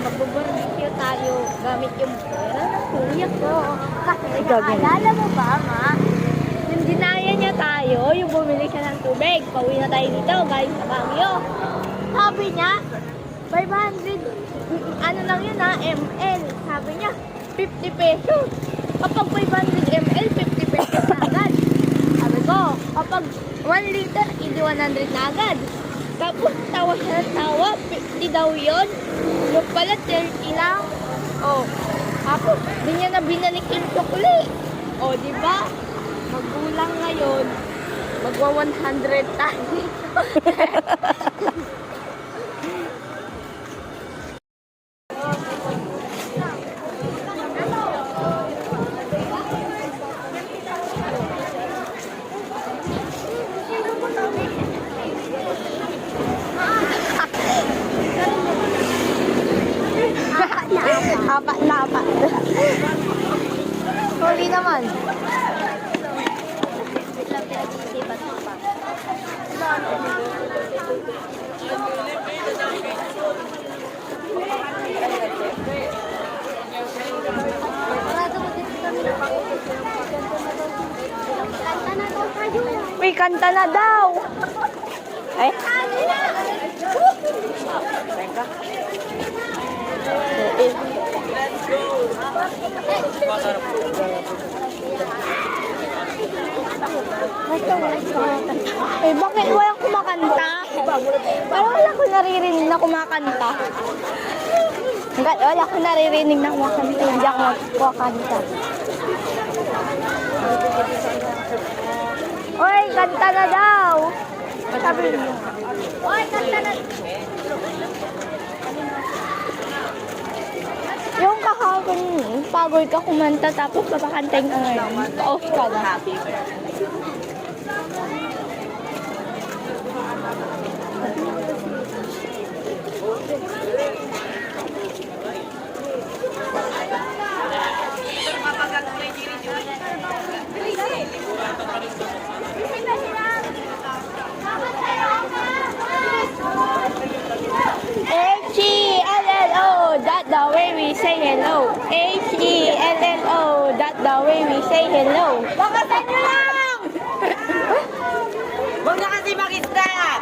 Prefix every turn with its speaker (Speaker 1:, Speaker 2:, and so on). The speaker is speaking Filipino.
Speaker 1: Mag-barbecue tayo gamit yung pera ng kuya ko. Kasi naalala mo ba, ma? Yung dinaya niya tayo, yung bumili siya ng tubig. Pauwi na tayo dito, galing sa Baguio. Sabi niya, 500, ano lang yun ha, ml. Sabi niya, 50 pesos. Kapag 500 ml, 50 pesos na agad. Sabi ko, kapag 1 liter, hindi 100 na agad. Tapos tawa siya ng tawa, 50 daw yun. Yung pala, 30 lang. Oh, tapos, di niya na binalik yung sukli. Oh, di ba? Magulang ngayon, magwa 100 tayo. Apat na apat. Huli naman. Uy, kanta na daw. Eh? Eh, bakit walang kumakanta? Parang wala ko naririnig na kumakanta. Wala ko naririnig na kumakanta. Hindi ako kumakanta. Oy, kanta na daw! Sabi niyo. Oy, kanta na! Yung kahapon, pagod ka kumanta tapos papakantay ka ngayon. Pa-off ka na. H-E-L-L-O, that's the way we say hello. H-E-L-L-O, that's the way we say hello.
Speaker 2: Bakasan nyo lang! Huwag na kasi mag-stop!